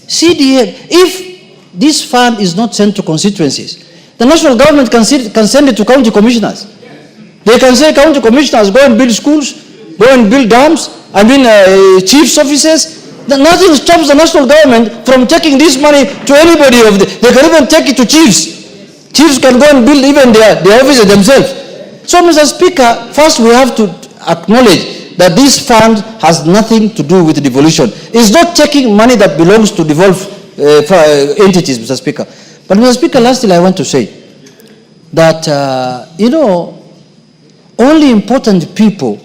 CDF, if this fund is not sent to constituencies, the national government can send it to county commissioners. They can say, county commissioners, go and build schools, go and build dams, chief's offices. Nothing stops the national government from taking this money to anybody. They can even take it to chiefs. Chiefs can go and build even their offices themselves. So, Mr. Speaker, first we have to acknowledge that this fund has nothing to do with devolution. It's not taking money that belongs to devolved entities, Mr. Speaker. But, Mr. Speaker, lastly, I want to say that, only important people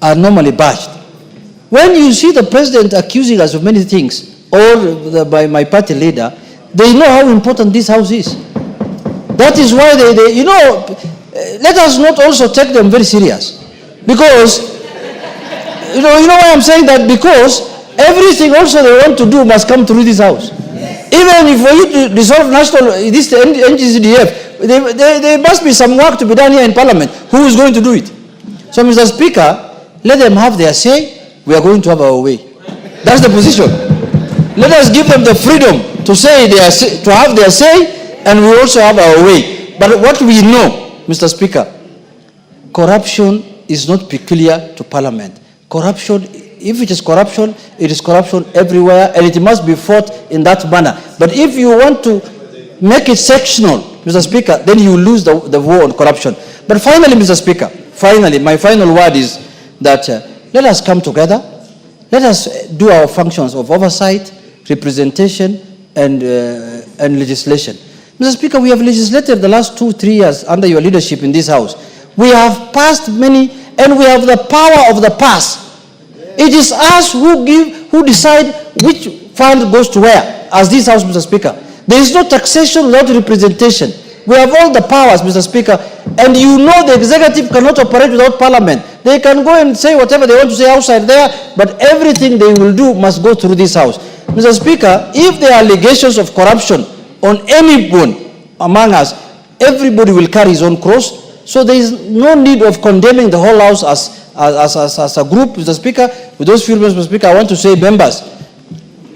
are normally bashed. When you see the president accusing us of many things, or by my party leader, they know how important this house is. That is why let us not also take them very serious. Because, you know why I'm saying that? Because everything also they want to do must come through this house. Even if for you to dissolve this NGCDF, there must be some work to be done here in Parliament. Who is going to do it? So, Mr. Speaker, let them have their say. We are going to have our way. That's the position. Let us give them the freedom to to have their say, and we also have our way. But what we know, Mr. Speaker, corruption is not peculiar to Parliament. Corruption, if it is corruption everywhere, and it must be fought in that manner. But if you want to make it sectional, Mr. Speaker, then you lose the war on corruption. But finally, Mr. Speaker, my final word is that let us come together. Let us do our functions of oversight, representation, and legislation. Mr. Speaker, we have legislated the last 2-3 years under your leadership in this House. We have passed many, and we have the power of the pass. It is us who decide which fund goes to where, as this House, Mr. Speaker. There is no taxation without representation. We have all the powers, Mr. Speaker, and you know the executive cannot operate without Parliament. They can go and say whatever they want to say outside there, but everything they will do must go through this House. Mr. Speaker, if there are allegations of corruption on anyone among us, everybody will carry his own cross. So there is no need of condemning the whole House as a group, Mr. Speaker. With those few words, Mr. Speaker, I want to say, members,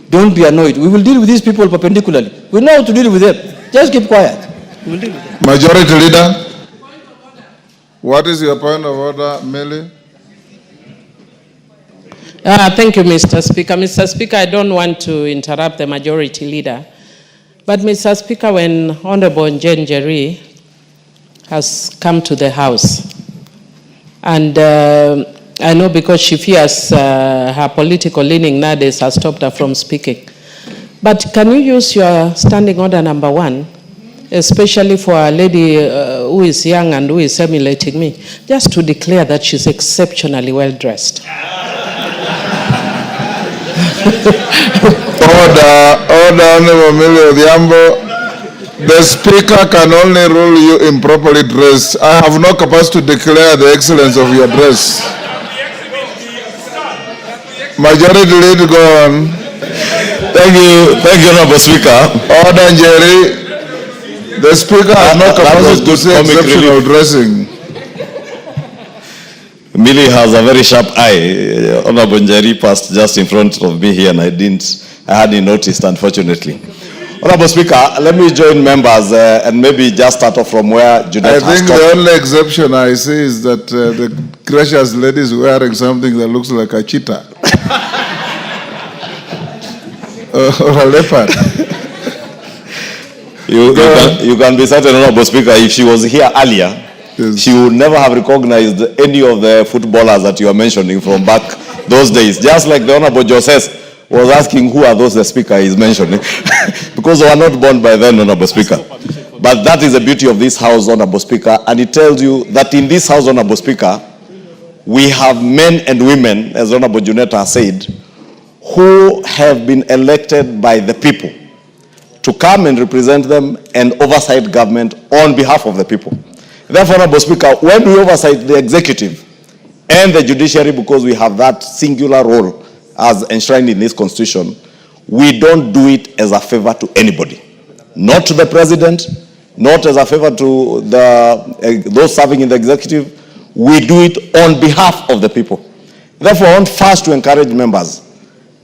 don't be annoyed. We will deal with these people perpendicularly. We know how to deal with them. Just keep quiet. We will deal with them. Majority Leader, what is your point of order, Millie? Thank you, Mr. Speaker. Mr. Speaker, I don't want to interrupt the Majority Leader. But, Mr. Speaker, when Honorable Njenjeri has come to the House, and I know because she fears her political leaning nowadays has stopped her from speaking. But can you use your standing order number 1, especially for a lady who is young and who is emulating me, just to declare that she's exceptionally well dressed? Order, Honorable Millie Odhiambo. The Speaker can only rule you improperly dressed. I have no capacity to declare the excellence of your dress. Majority Leader, go on. Thank you, Honorable Speaker. Order, Jerry. The Speaker has no capacity to say exceptional dressing. Millie has a very sharp eye. Honorable Njeri passed just in front of me here, and I hadn't noticed, unfortunately. Honorable Speaker, let me join members and maybe just start off from where Junet has I think the only exception I see is that the gracious lady is wearing something that looks like a cheetah. Or a leopard. You can be certain, Honorable Speaker, if she was here earlier, yes, she would never have recognized any of the footballers that you are mentioning from back those days. Just like the Honorable Joseph was asking who are those the Speaker is mentioning, because they were not born by then, Honorable Speaker. But that is the beauty of this House, Honorable Speaker, and it tells you that in this House, Honorable Speaker, we have men and women, as Honorable Junet has said, who have been elected by the people to come and represent them and oversight government on behalf of the people. Therefore, Honorable Speaker, when we oversight the executive and the judiciary, because we have that singular role as enshrined in this constitution, we don't do it as a favor to anybody. Not to the president, not as a favor to those serving in the executive. We do it on behalf of the people. Therefore, I want first to encourage members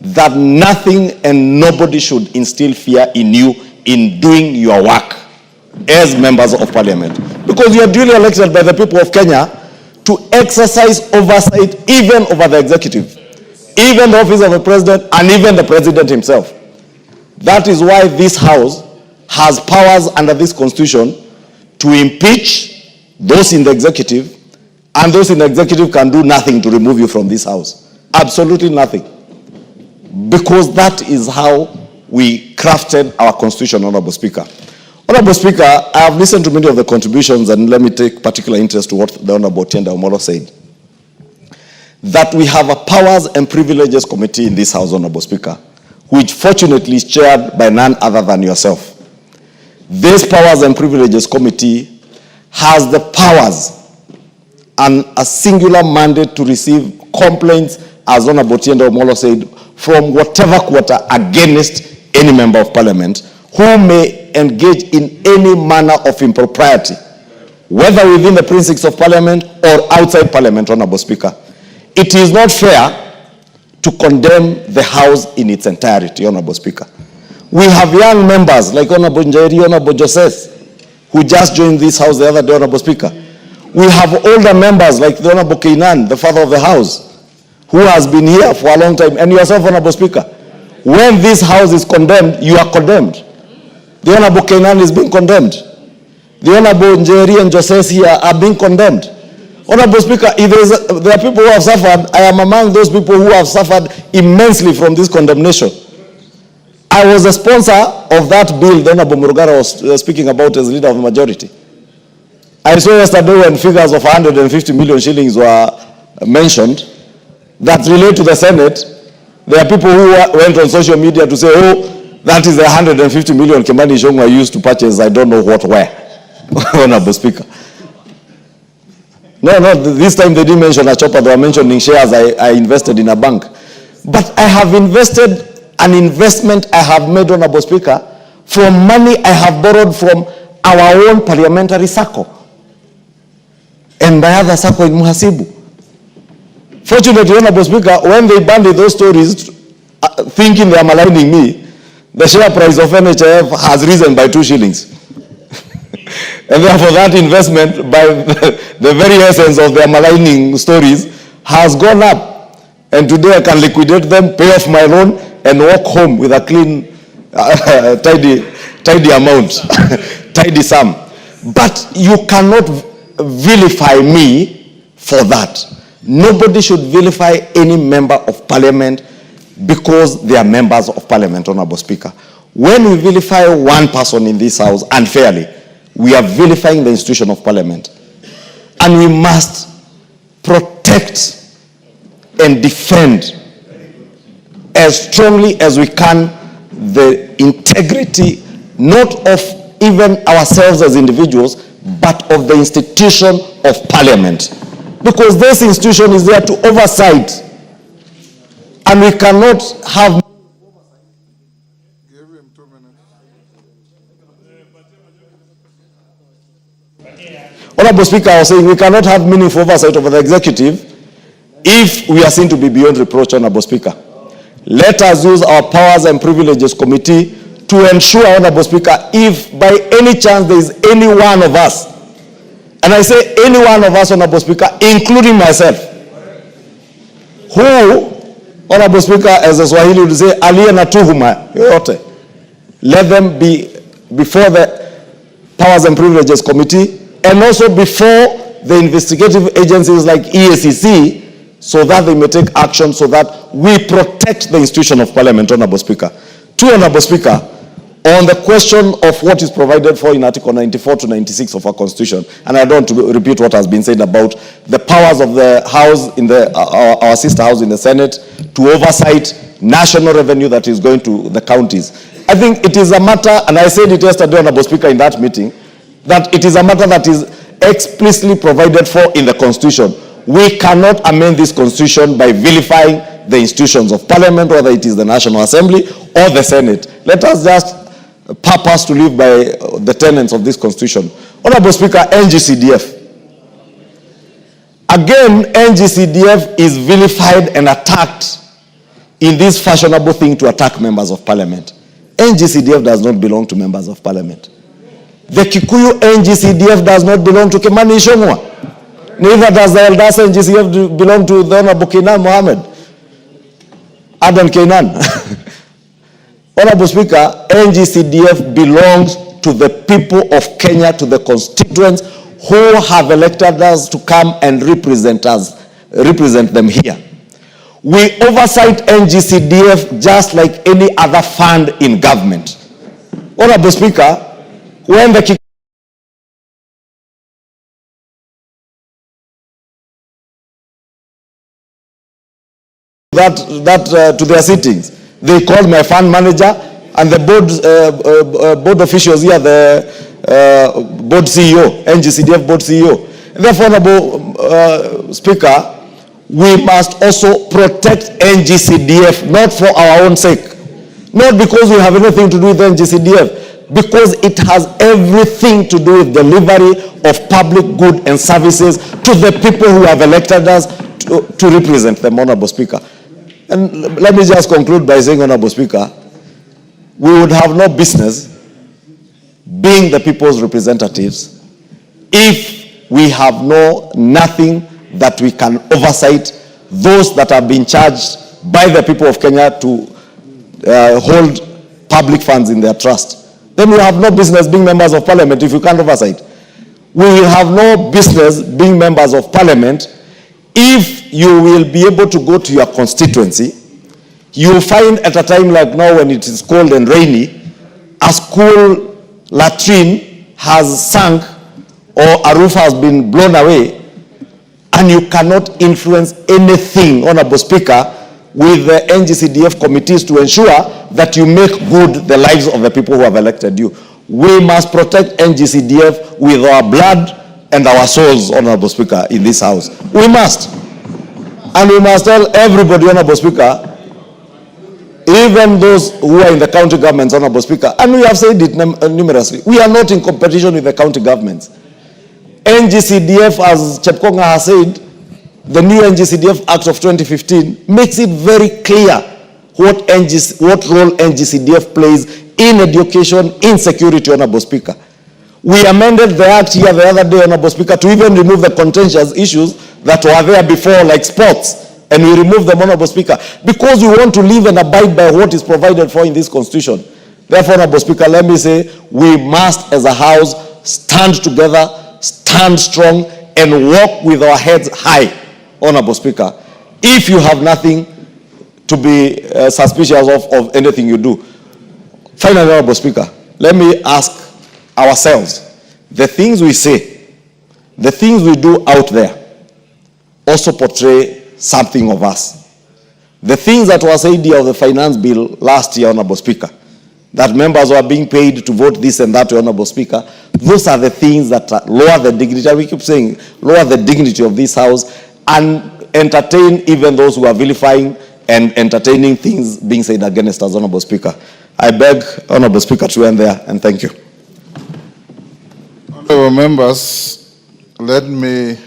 that nothing and nobody should instill fear in you in doing your work as members of parliament. Because you are duly elected by the people of Kenya to exercise oversight even over the executive, even the office of the president, and even the president himself. That is why this house has powers under this constitution to impeach those in the executive, and those in the executive can do nothing to remove you from this house. Absolutely nothing. Because that is how we crafted our constitution, Honorable Speaker. Honorable Speaker, I have listened to many of the contributions, and let me take particular interest to what the Honorable Otiende Amolo said. That we have a Powers and Privileges Committee in this House, Honorable Speaker, which fortunately is chaired by none other than yourself. This Powers and Privileges Committee has the powers and a singular mandate to receive complaints, as Honorable Otiende Amolo said, from whatever quarter against any member of parliament who may engage in any manner of impropriety, whether within the precincts of parliament or outside parliament, Honorable Speaker. It is not fair to condemn the house in its entirety, Honorable Speaker. We have young members like Honorable Njeri, Honorable Joseph, who just joined this house the other day, Honorable Speaker. We have older members like the Honorable Keinan, the father of the house, who has been here for a long time, and yourself, Honorable Speaker. When this house is condemned, you are condemned. The Honorable Keinan is being condemned. The Honorable Njeri and Joseph here are being condemned. Honorable Speaker, if there are people who have suffered, I am among those people who have suffered immensely from this condemnation. I was a sponsor of that bill the Honorable Murugara was speaking about as leader of the majority. I saw yesterday when figures of 150 million shillings were mentioned that relate to the Senate. There are people who went on social media to say, oh, that is the 150 million Kimani Ichung'wah used to purchase I don't know what where. Honorable Speaker. No, this time they didn't mention a chopper, they were mentioning shares I invested in a bank. But I have invested an investment I have made, Honorable Speaker, from money I have borrowed from our own parliamentary circle and my other circle in Muhasibu. Fortunately, Honorable Speaker, when they banded those stories, thinking they are maligning me, the share price of NHIF has risen by 2 shillings. And therefore that investment, by the very essence of their maligning stories, has gone up. And today I can liquidate them, pay off my loan, and walk home with a clean, tidy amount, tidy sum. But you cannot vilify me for that. Nobody should vilify any member of parliament because they are members of parliament, Honorable Speaker. When we vilify one person in this house unfairly, we are vilifying the institution of parliament. And we must protect and defend as strongly as we can the integrity, not of even ourselves as individuals, but of the institution of parliament. Because this institution is there to oversight. And we cannot have... Give him 2 minutes. Honorable Speaker, I was saying we cannot have meaningful oversight over the executive if we are seen to be beyond reproach, Honorable Speaker. Let us use our Powers and Privileges Committee to ensure, Honorable Speaker, if by any chance there is any one of us, and I say any one of us, Honorable Speaker, including myself, who, Honorable Speaker, as a Swahili would say, aliye na tuhuma yoyote, let them be before the Powers and Privileges Committee and also before the investigative agencies like EACC, so that they may take action so that we protect the institution of parliament, Honorable Speaker. 2, Honorable Speaker, on the question of what is provided for in Article 94 to 96 of our Constitution, and I don't want to repeat what has been said about the powers of the House, in the our sister House in the Senate, to oversight national revenue that is going to the counties. I think it is a matter, and I said it yesterday, Honorable Speaker, in that meeting, that it is a matter that is explicitly provided for in the Constitution. We cannot amend this Constitution by vilifying the institutions of parliament, whether it is the National Assembly or the Senate. Let us just purpose to live by the tenets of this Constitution. Honorable Speaker, NGCDF. Again, NGCDF is vilified and attacked in this fashionable thing to attack members of parliament. NGCDF does not belong to members of parliament. The Kikuyu NGCDF does not belong to Kimani Ichung'wah. Neither does the Elders NGCDF belong to the Honorable Mohamed. Adam Kainan. Honorable Speaker, NGCDF belongs to the people of Kenya, to the constituents who have elected us to come and represent them here. We oversight NGCDF just like any other fund in government. Honorable Speaker, when the to their sittings, they called my fund manager and the board officials here, the board CEO, NGCDF board CEO. Therefore, Honorable Speaker, we must also protect NGCDF, not for our own sake, not because we have anything to do with NGCDF, because it has everything to do with delivery of public good and services to the people who have elected us to represent them, Honorable Speaker. And let me just conclude by saying, Honorable Speaker, we would have no business being the people's representatives if we have nothing that we can oversight those that have been charged by the people of Kenya to hold public funds in their trust. Then we have no business being members of parliament if you can't oversight. We will have no business being members of parliament if you will be able to go to your constituency. You will find at a time like now when it is cold and rainy, a school latrine has sunk or a roof has been blown away, and you cannot influence anything, Honorable Speaker, with the NGCDF committees to ensure that you make good the lives of the people who have elected you. We must protect NGCDF with our blood and our souls, Honorable Speaker, in this house. We must. And we must tell everybody, Honorable Speaker, even those who are in the county governments, Honorable Speaker, and we have said it numerously, we are not in competition with the county governments. NGCDF, as Chepkonga has said, the new NGCDF Act of 2015 makes it very clear what role NGCDF plays in education, in security, Honorable Speaker. We amended the act here the other day, Honorable Speaker, to even remove the contentious issues that were there before, like sports, and we removed them, Honorable Speaker, because we want to live and abide by what is provided for in this Constitution. Therefore, Honorable Speaker, let me say, we must, as a House, stand together, stand strong, and walk with our heads high, Honorable Speaker, if you have nothing to be suspicious of anything you do. Finally, Honorable Speaker, let me ask ourselves, the things we say, the things we do out there also portray something of us. The things that were said here of the finance bill last year, Honorable Speaker, that members were being paid to vote this and that, Honorable Speaker, those are the things that lower the dignity, and we keep saying, lower the dignity of this House and entertain even those who are vilifying and entertaining things being said against us, Honorable Speaker. I beg, Honorable Speaker, to end there, and thank you. Honorable members, let me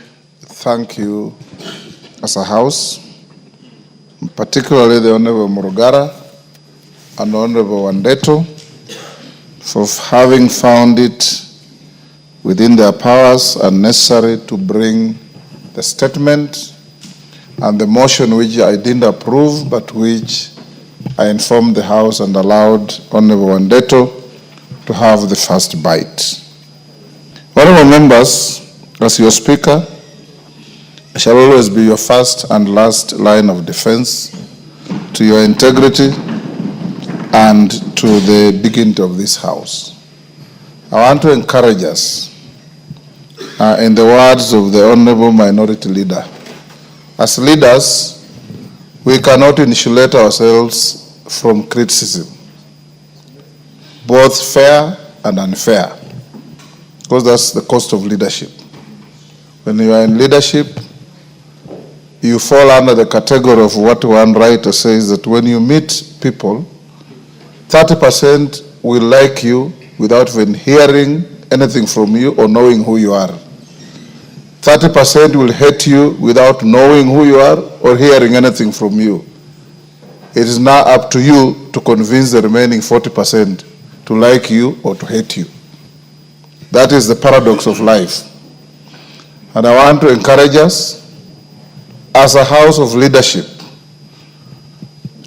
thank you as a House, particularly the Honorable Murugara and Honorable Wandeto, for having found it within their powers and necessary to bring the statement and the motion which I didn't approve, but which I informed the House and allowed Honorable Wandeto to have the first bite. Honorable members, as your Speaker, I shall always be your first and last line of defense to your integrity and to the dignity of this House. I want to encourage us, in the words of the Honorable Minority Leader, as leaders, we cannot insulate ourselves from criticism, both fair and unfair, because that's the cost of leadership. When you are in leadership, you fall under the category of what one writer says, that when you meet people, 30% will like you without even hearing anything from you or knowing who you are. 30% will hate you without knowing who you are or hearing anything from you. It is now up to you to convince the remaining 40% to like you or to hate you. That is the paradox of life. And I want to encourage us as a house of leadership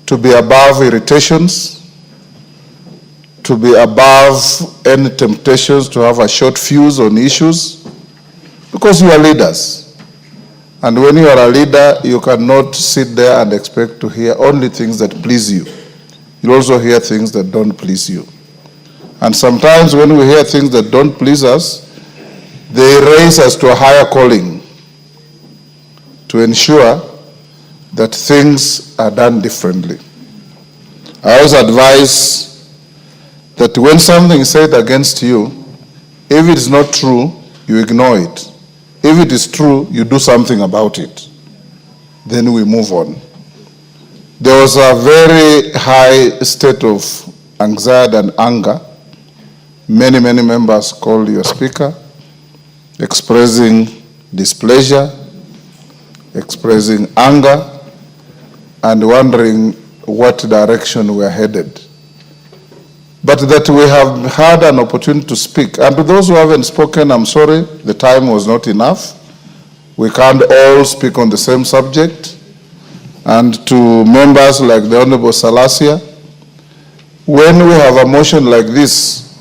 to be above irritations, to be above any temptations to have a short fuse on issues, because you are leaders. And when you are a leader, you cannot sit there and expect to hear only things that please you. You also hear things that don't please you. And sometimes when we hear things that don't please us, they raise us to a higher calling to ensure that things are done differently. I always advise that when something is said against you, if it is not true, you ignore it. If it is true, you do something about it. Then we move on. There was a very high state of anxiety and anger. Many members called your speaker, expressing displeasure, expressing anger, and wondering what direction we are headed. But that we have had an opportunity to speak. And to those who haven't spoken, I'm sorry, the time was not enough. We can't all speak on the same subject. And to members like the Honorable Salasia, when we have a motion like this,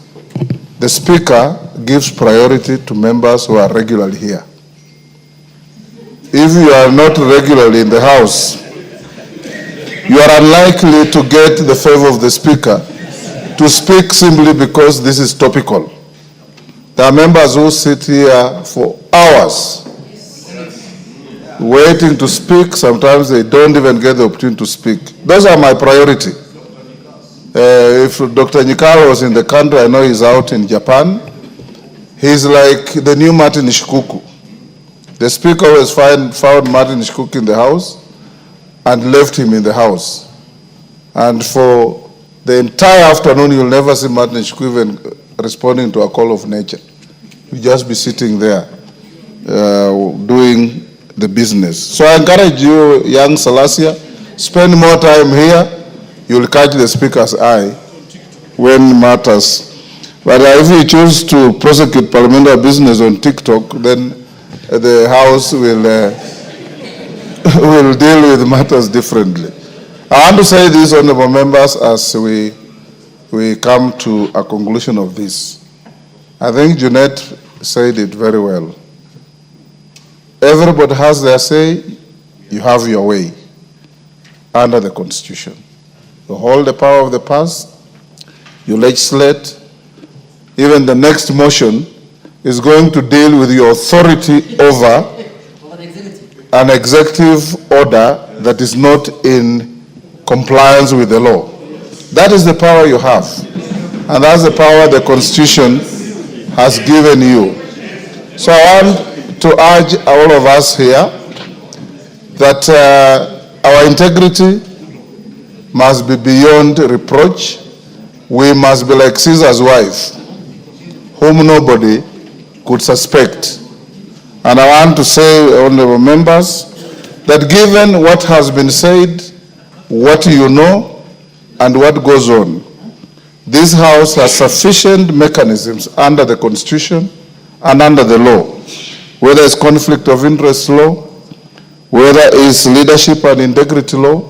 the Speaker gives priority to members who are regularly here. If you are not regularly in the House, you are unlikely to get the favor of the Speaker to speak simply because this is topical. There are members who sit here for hours waiting to speak. Sometimes they don't even get the opportunity to speak. Those are my priority. If Dr. Nyikalo was in the country, I know he's out in Japan. He's like the new Martin Shikuku. The Speaker always found Martin Shikuku in the House and left him in the House. And for the entire afternoon, you'll never see Martin Shikuku even responding to a call of nature. You'll just be sitting there doing the business. So I encourage you, young Salasia, spend more time here. You'll catch the Speaker's eye when matters. But if you choose to prosecute parliamentary business on TikTok, then the House will deal with matters differently. I want to say this, honorable members, as we come to a conclusion of this. I think Junet said it very well. Everybody has their say, you have your way under the Constitution. You hold the power of the past, you legislate. Even the next motion is going to deal with your authority over an executive order that is not in compliance with the law. That is the power you have. And that's the power the Constitution has given you. So I want to urge all of us here that our integrity must be beyond reproach. We must be like Caesar's wife, whom nobody could suspect. And I want to say, honorable members, that given what has been said, what you know, and what goes on, this House has sufficient mechanisms under the Constitution and under the law, whether it's conflict of interest law, whether it's leadership and integrity law,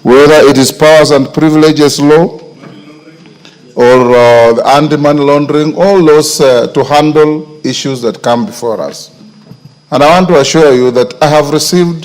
whether it is powers and privileges law, or anti-money laundering, all those to handle issues that come before us. And I want to assure you that I have received